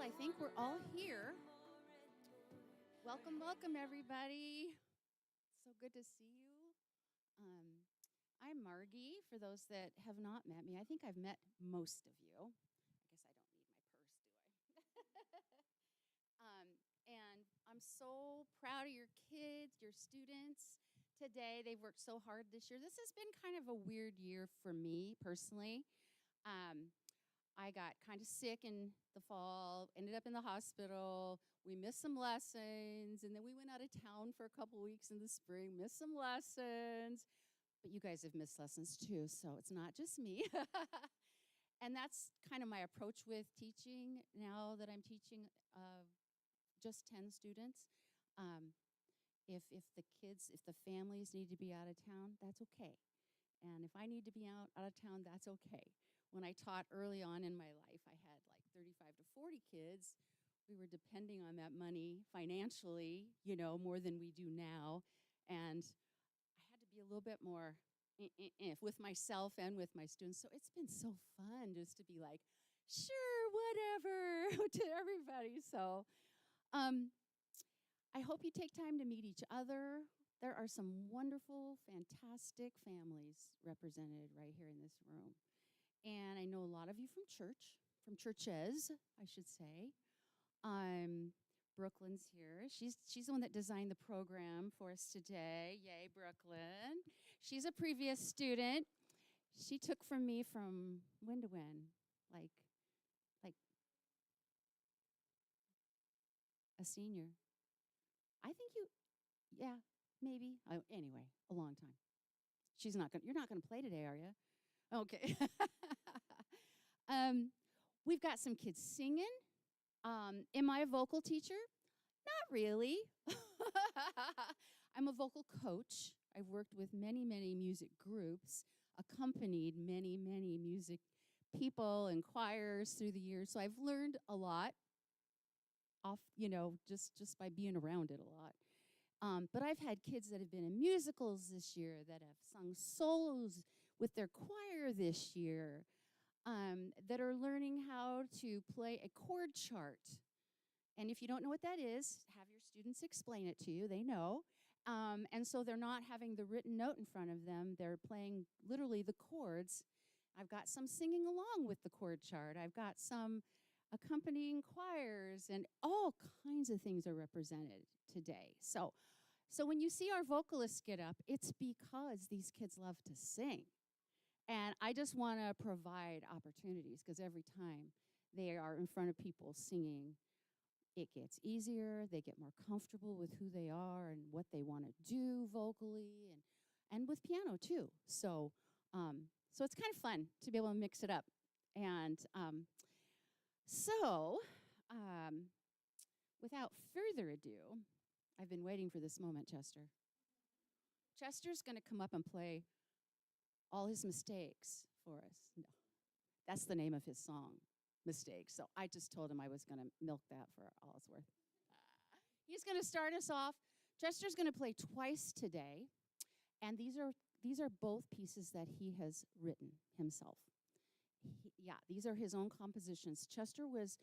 I think we're all here. Welcome, everybody. So good to see you. I'm Margie, for those that have not met me. I think I've met most of you. I guess I don't need my purse, do I? And I'm so proud of your kids, your students today. They've worked so hard this year. This has been kind of a weird year for me personally. I got kind of sick in the fall, ended up in the hospital. We missed some lessons, and then we went out of town for a couple weeks in the spring, missed some lessons. But you guys have missed lessons too, so it's not just me. And that's kind of my approach with teaching now that I'm teaching just 10 students. If the families need to be out of town, that's okay. And if I need to be out of town, that's okay. When I taught early on in my life, I had like 35 to 40 kids. We were depending on that money financially, more than we do now. And I had to be a little bit more with myself and with my students. So it's been so fun just to be like, sure, whatever, to everybody. So I hope you take time to meet each other. There are some wonderful, fantastic families represented right here in this room. And I know a lot of you from churches, I should say. Brooklyn's here. She's the one that designed the program for us today. Yay, Brooklyn. She's a previous student. She took from me from when to when? Like a senior. I think yeah. Maybe. Anyway, a long time. You're not gonna play today, are you? Okay. We've got some kids singing. Am I a vocal teacher? Not really. I'm a vocal coach. I've worked with many, many music groups, accompanied many, many music people and choirs through the years. So I've learned a lot just by being around it a lot. But I've had kids that have been in musicals this year, that have sung solos with their choir this year, that are learning how to play a chord chart. And if you don't know what that is, have your students explain it to you. They know. And so they're not having the written note in front of them. They're playing literally the chords. I've got some singing along with the chord chart. I've got some accompanying choirs, and all kinds of things are represented today. So when you see our vocalists get up, it's because these kids love to sing. And I just want to provide opportunities, because every time they are in front of people singing, it gets easier. They get more comfortable with who they are and what they want to do vocally, and with piano too. So it's kind of fun to be able to mix it up. And without further ado, I've been waiting for this moment, Chester. Chester's going to come up and play All His Mistakes for us. No, that's the name of his song, Mistakes. So I just told him I was going to milk that for all it's worth. He's going to start us off. Chester's going to play twice today, and these are both pieces that he has written himself. These are his own compositions. Chester was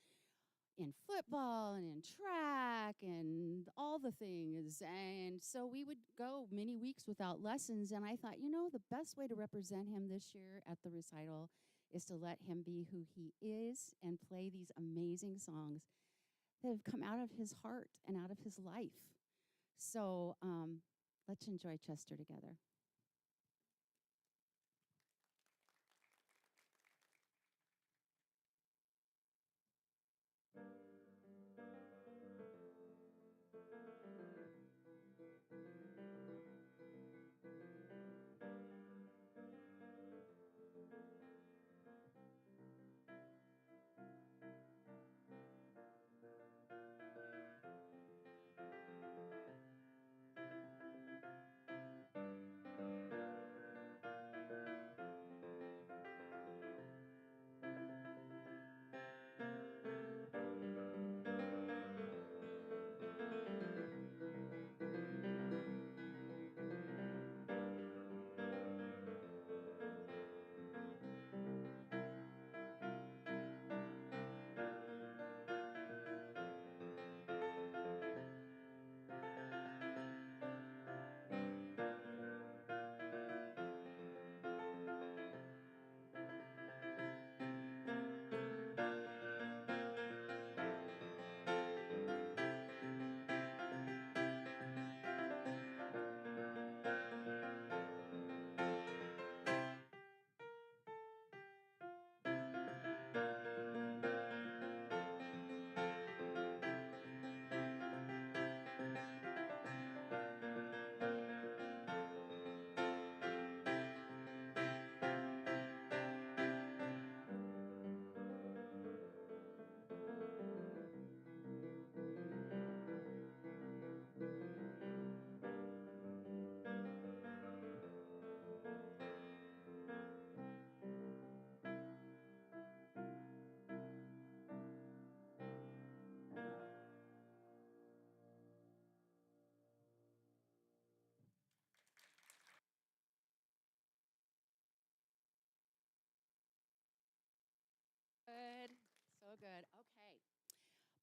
in football and in track and all the things. And so we would go many weeks without lessons. And I thought, the best way to represent him this year at the recital is to let him be who he is and play these amazing songs that have come out of his heart and out of his life. So let's enjoy Chester together.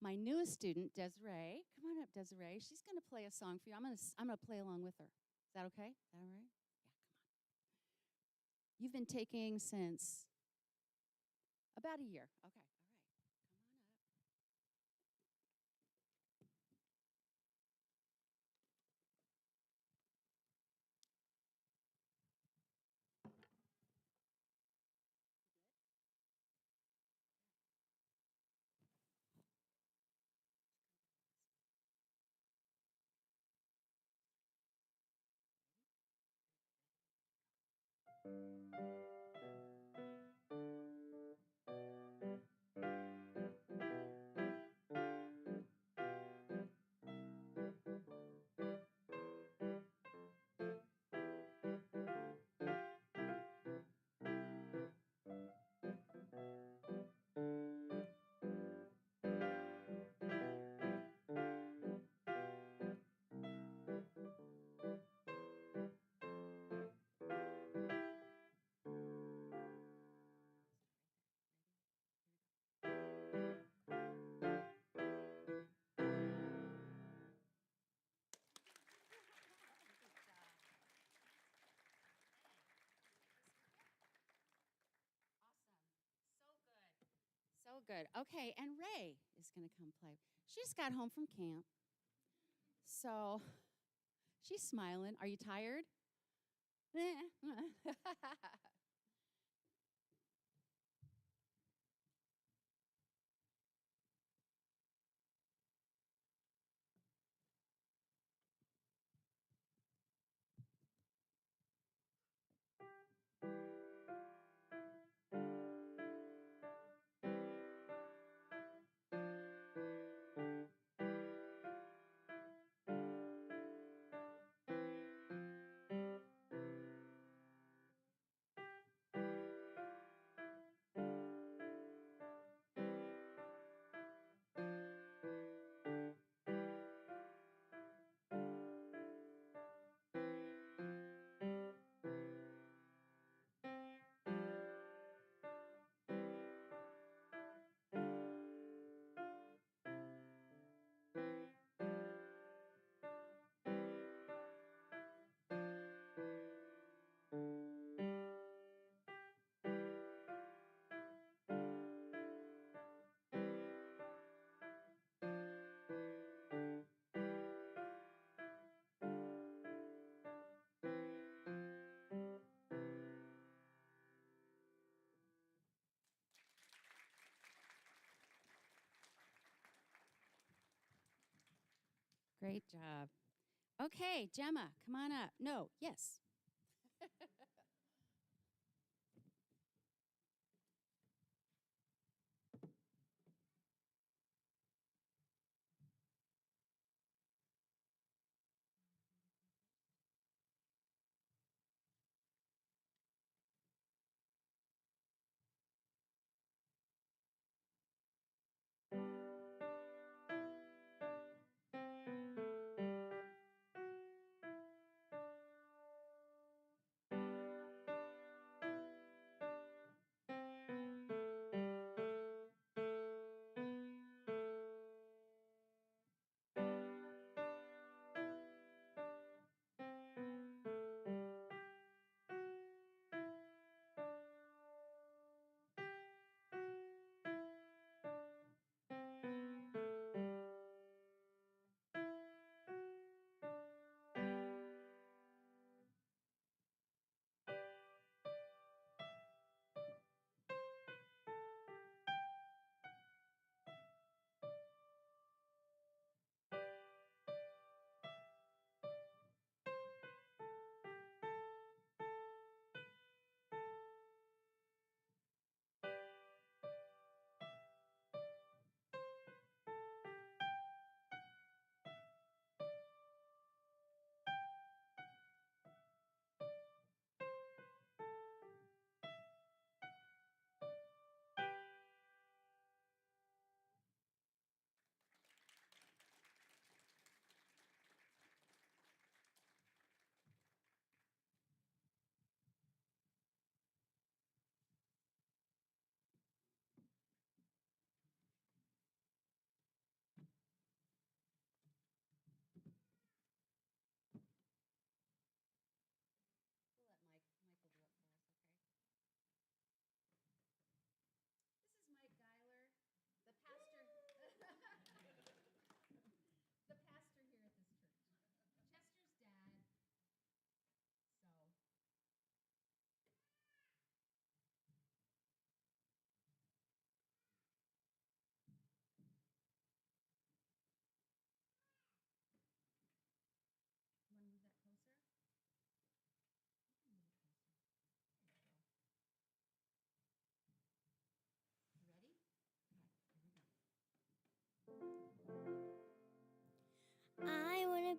my newest student, Desiree. Come on up, Desiree. She's going to play a song for you. I'm going to play along with her. Is that okay? Is that all right? Yeah, come on. You've been taking since about a year. Okay, all right. Come on up. So good. Okay, and Ray is going to come play. She just got home from camp. So she's smiling. Are you tired? Great job. Okay, Gemma, come on up. No, yes.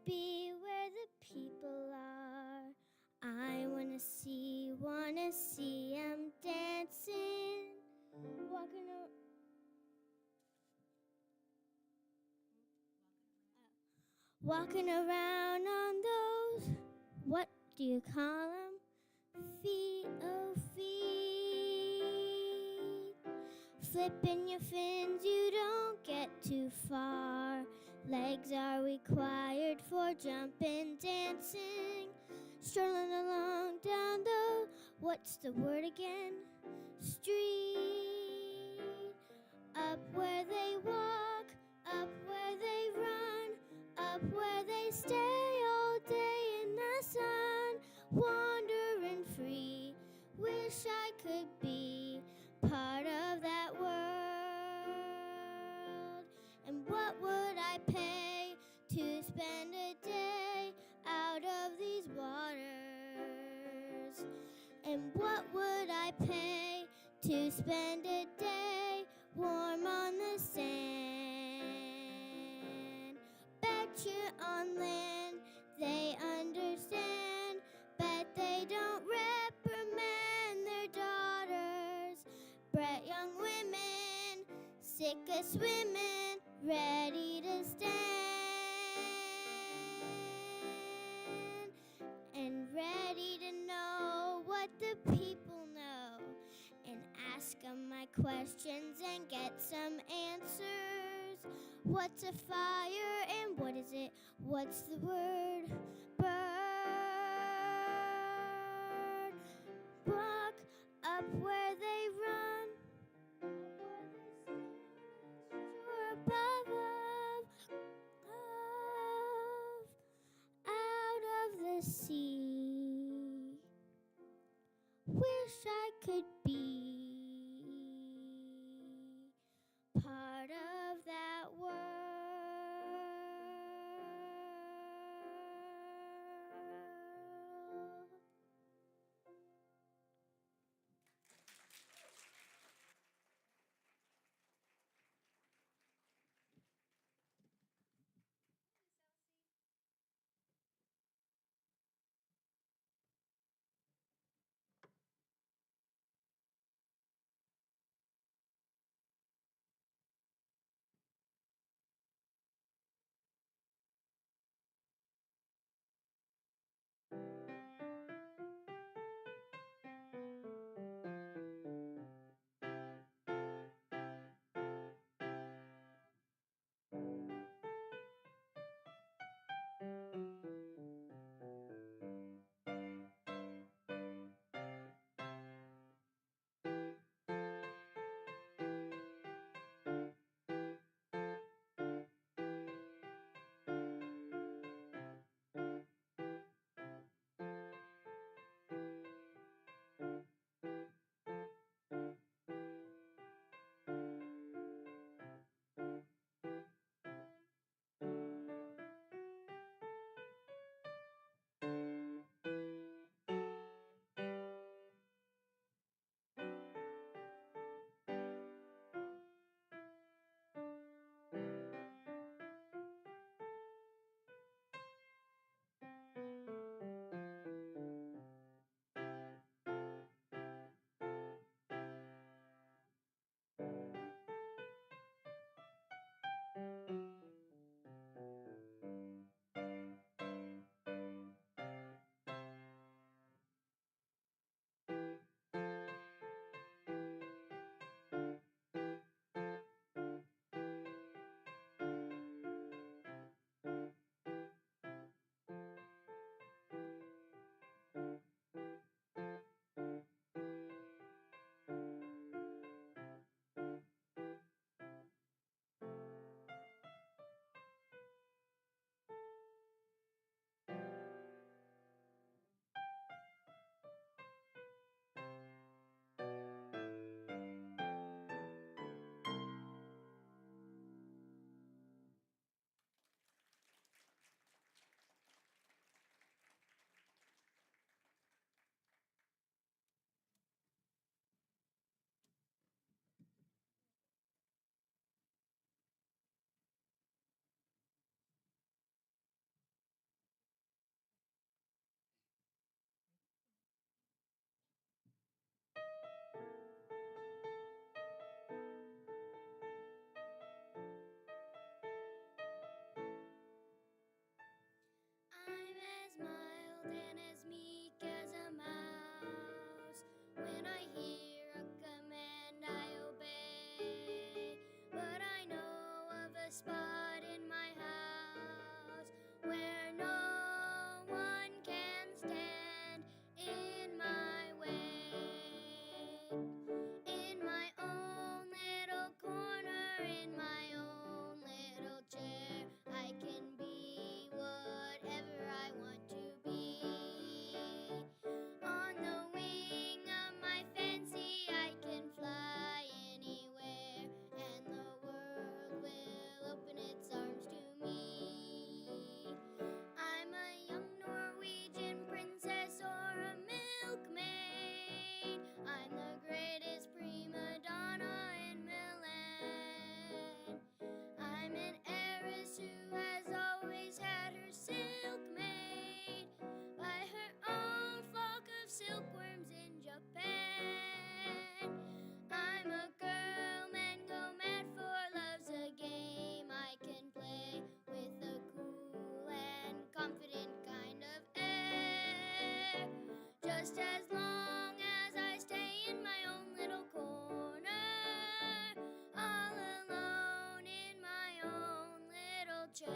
be where the people are. I wanna see 'em dancing, walking around on those, what do you call 'em? Feet, oh feet. Flipping your fins, you don't get too far. Legs are required for jumping, dancing, strolling along down the, what's the word again? Street. Up where they walk, up where they run, up where they stay all day in the sun, wandering free. Wish I could be part of that world. And what would I pay to spend a day out of these waters? And what would I pay to spend a day warm on the sand? Bet you on land they understand. Bet they don't reprimand their daughters. Bret young women, sick of swimming, ready to stand. And ready to know what the people know. And ask 'em my questions and get some answers. What's a fire and what is it? What's the word? Burn. Walk up where they run, soar above, out of the sea. Wish I could be part of that world. just as long as I stay in my own little corner, all alone in my own little chair.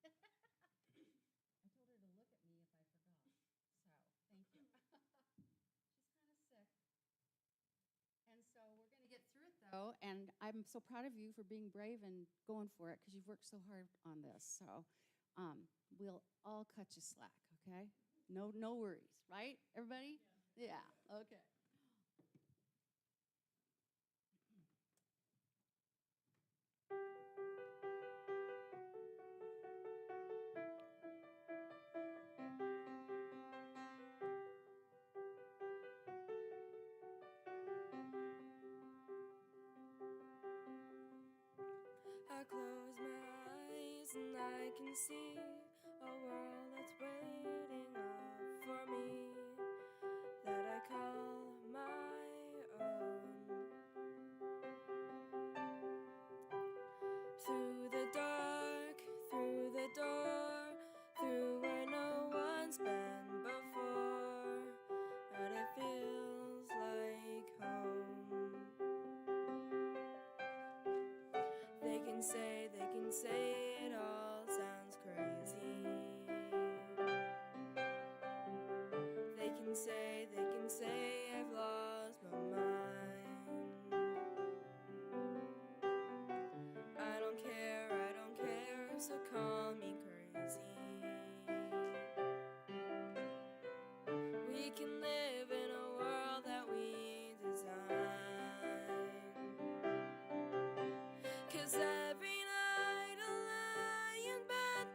I told her to look at me if I forgot. So, thank you. She's kind of sick. And so we're going to get through it, though. And I'm so proud of you for being brave and going for it because you've worked so hard on this. So we'll all cut you slack, okay? No worries, right, everybody? Yeah, okay. can see a world that's waiting up for me, that I call my own. Through the dark, through the door, through where no one's been before, and it feels like home. They can say it all sounds crazy. They can say I've lost my mind. I don't care, so call me crazy. We can live in a world that we design. 'Cause every night I lie in bed,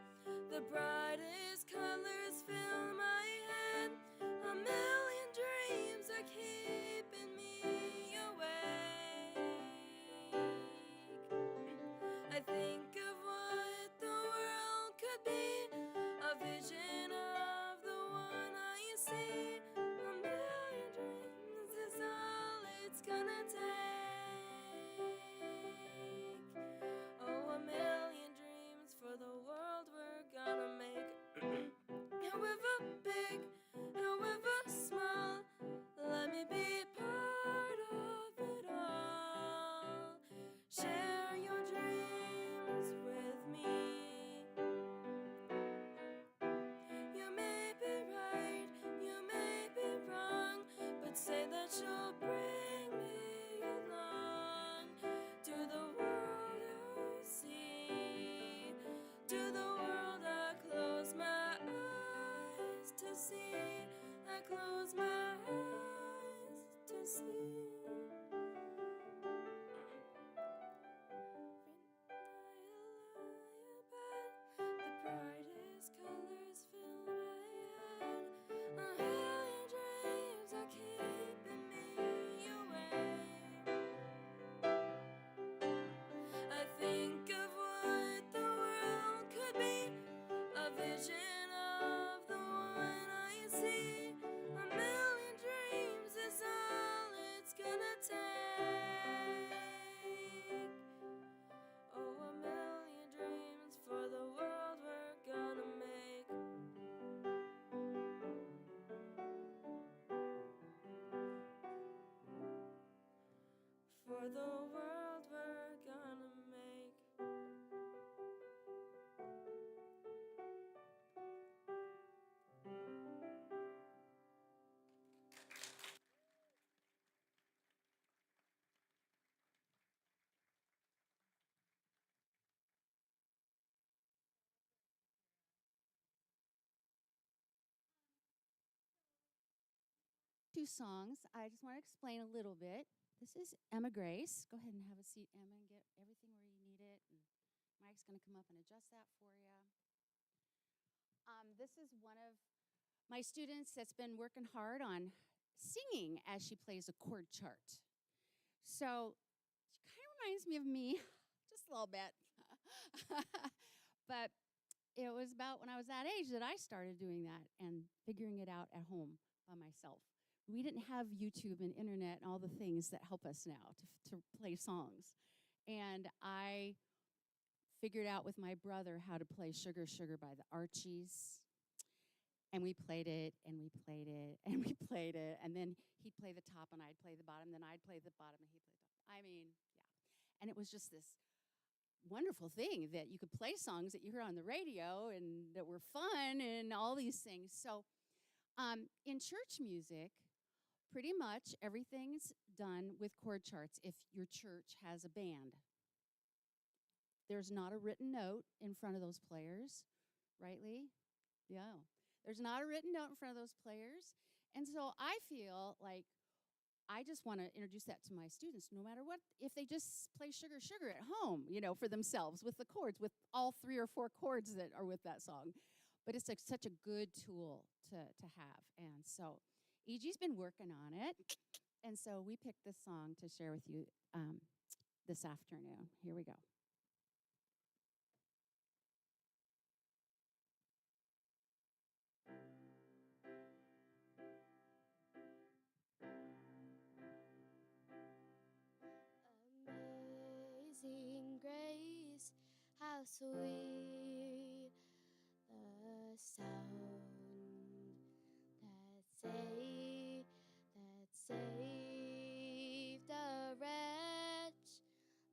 the brightest colors fill my head. A million dreams are keeping me awake. I think of what the world could be, a vision of the one I see. A million dreams is all it's gonna take. Oh, a million dreams for the world we're gonna make. However big, however small, let me be part of it all. Share your dreams with me. You may be right, you may be wrong, but say that you'll bring me along to the world you see, to the world I close my eyes to see, I close my eyes to see. The brightest colors fill my head. A million dreams are keeping me awake. I think of what the world could be, a vision of the one I see. A million dreams is all it's gonna take. Oh, a million dreams for the world we're gonna make. For the world we're gonna make. Two songs. I just want to explain a little bit. This is Emma Grace. Go ahead and have a seat, Emma, and get everything where you need it. And Mike's going to come up and adjust that for you. This is one of my students that's been working hard on singing as she plays a chord chart. So she kind of reminds me of me, just a little bit. But it was about when I was that age that I started doing that and figuring it out at home by myself. We didn't have YouTube and internet and all the things that help us now to play songs. And I figured out with my brother how to play Sugar, Sugar by the Archies. And we played it, and we played it, and we played it. And then he'd play the top, and I'd play the bottom. Then I'd play the bottom, and he'd play the top. I mean, yeah. And it was just this wonderful thing that you could play songs that you heard on the radio and that were fun and all these things. So in church music, pretty much everything's done with chord charts if your church has a band. There's not a written note in front of those players, right, Lee? Yeah. There's not a written note in front of those players. And so I feel like I just want to introduce that to my students, no matter what, if they just play Sugar, Sugar at home, for themselves with the chords, with all 3 or 4 chords that are with that song. But it's like such a good tool to have. And so E.G.'s been working on it. And so we picked this song to share with you this afternoon. Here we go. Amazing grace, how sweet the sound that saved a wretch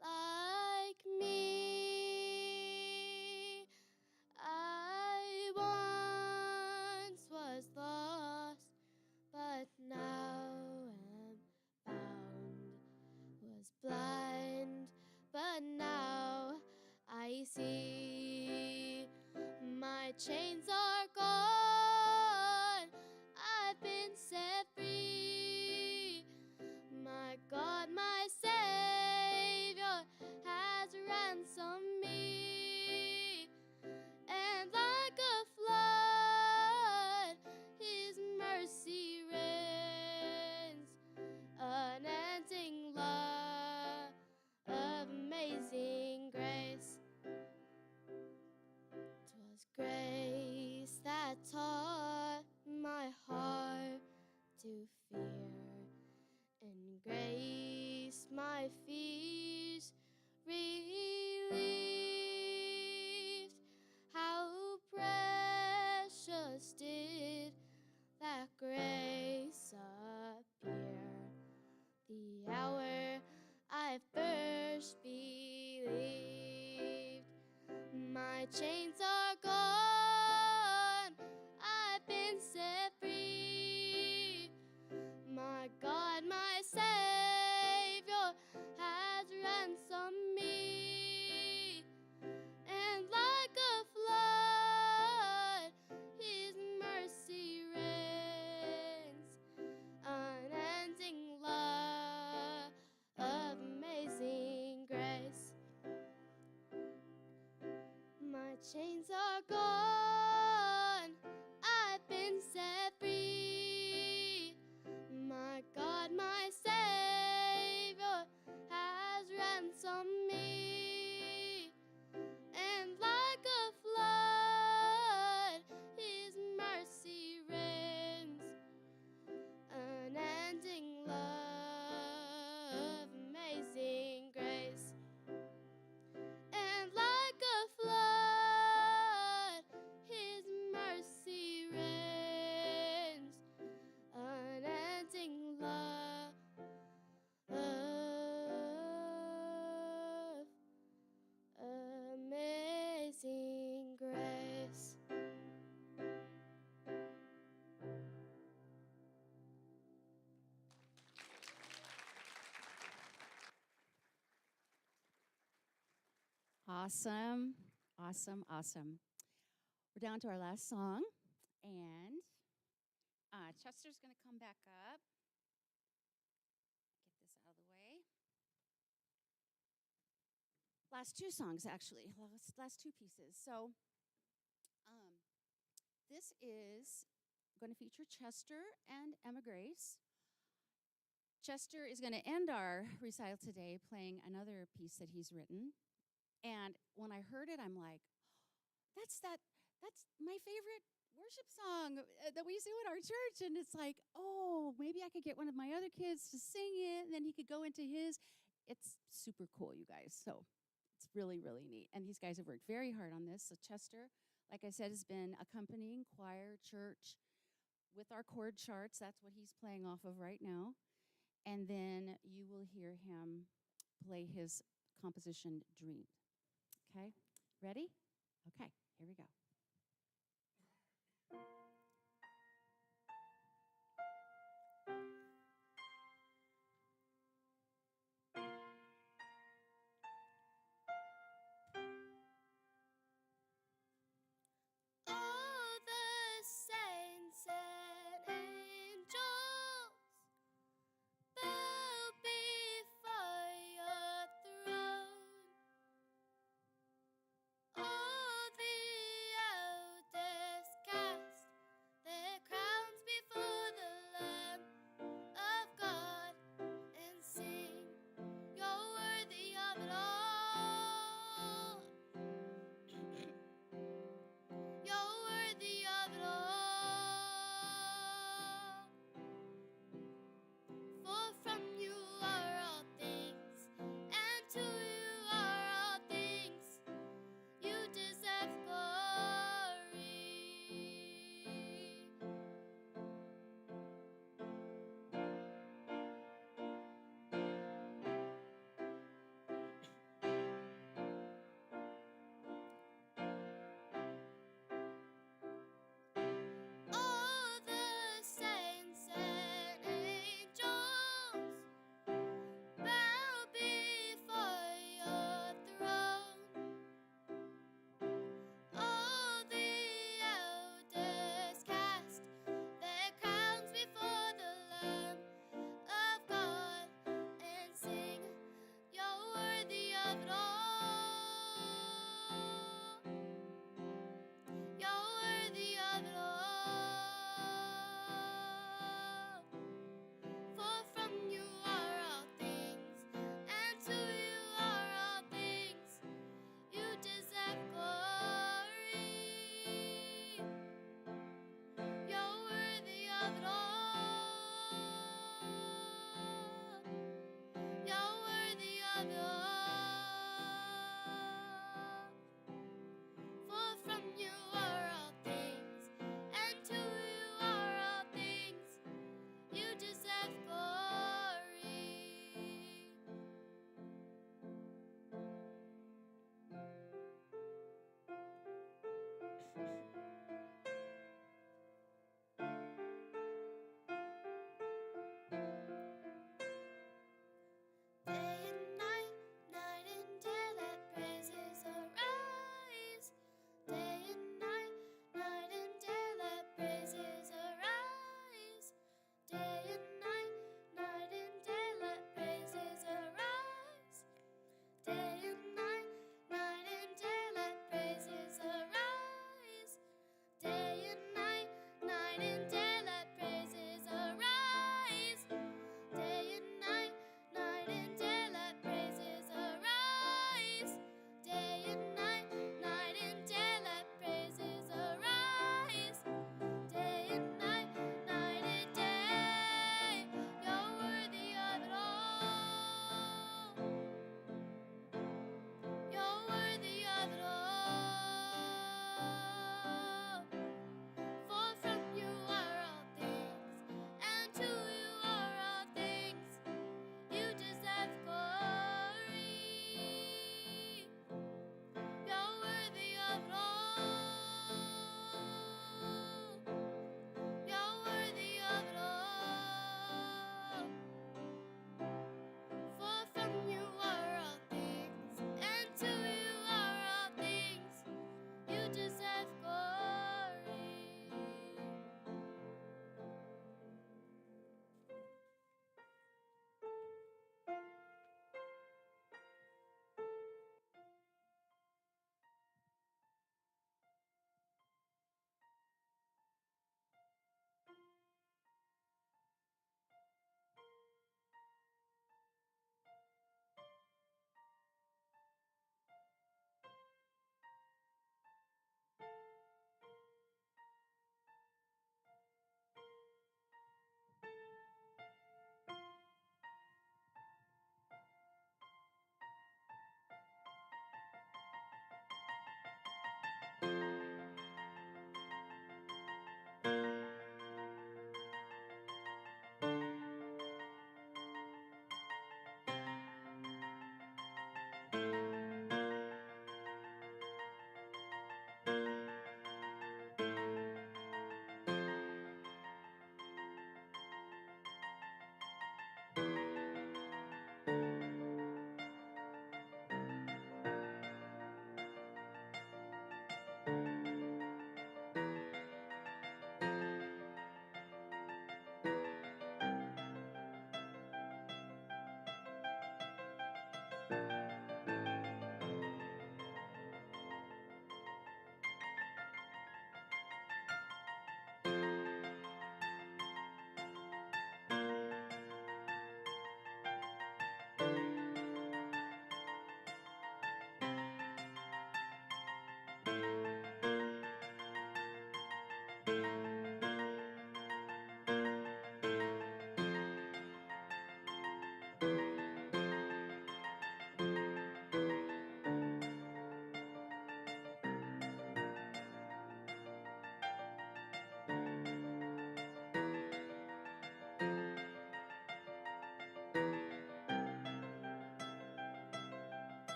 like me. I once was lost, but now am found, was blind, but now I see. My chains are gone, I've been set free. My God, my Savior has ransomed me. And like a flood, His mercy reigns, unending love of amazing grace. 'Twas grace that taught my heart to fear, and grace my fears relieved. How precious did that grace appear, the hour I first believed. My chains are gone, I've been set free. My God, my Savior has ransomed me. And like a flood, His mercy reigns, unending love of amazing grace. My chains are gone, I've been set free. My God, my Savior has ransomed me. And like a flood, His mercy reigns, unending love, amazing grace. And like a flood, His mercy reigns, unending love of amazing grace. Awesome, awesome, awesome. We're down to our last song, and Chester's going to come back up. Get this out of the way. Last two songs, actually, last two pieces. So this is going to feature Chester and Emma Grace. Chester is going to end our recital today playing another piece that he's written. And when I heard it, I'm like, that's my favorite worship song that we sing at our church. And it's like, oh, maybe I could get one of my other kids to sing it, and then he could go into his. It's super cool, you guys. So it's really, really neat. And these guys have worked very hard on this. So Chester, like I said, has been accompanying choir, church with our chord charts. That's what he's playing off of right now. And then you will hear him play his composition, Dream. Okay, ready? Okay, here we go. All the saints and angels bow before your throne. All the night and day let praises arise. Day and night, night and day let praises arise. Day and night, night and day let praises arise. Day and night, night and day, you're worthy of it all. You're worthy of it all. For from you are all things, and to you are all things. You deserve glory. You're worthy of it all. You're worthy of it all. For from you are all things, and to you are all things. You deserve glory.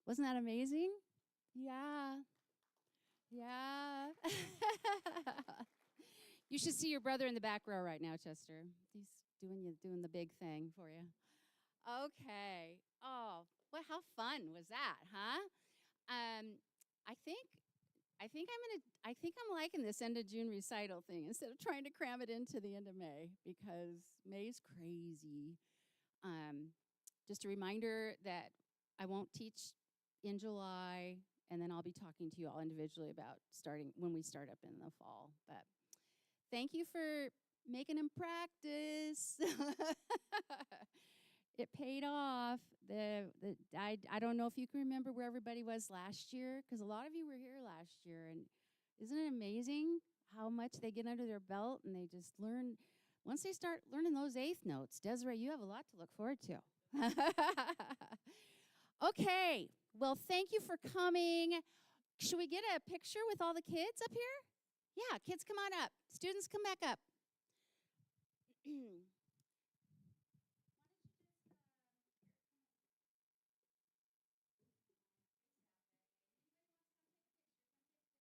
Wasn't that amazing? Yeah. Yeah. You should see your brother in the back row right now, Chester. He's doing the big thing for you. Okay. Oh, well, how fun was that, huh? I think I'm liking this end of June recital thing instead of trying to cram it into the end of May, because May's crazy. Just a reminder that I won't teach in July, and then I'll be talking to you all individually about starting when we start up in the fall. But thank you for making them practice. It paid off. I don't know if you can remember where everybody was last year, because a lot of you were here last year, and isn't it amazing how much they get under their belt and they just learn. Once they start learning those eighth notes, Desiree, you have a lot to look forward to. Okay, Well, thank you for coming. Should we get a picture with all the kids up here? Yeah, kids, come on up. Students, come back up.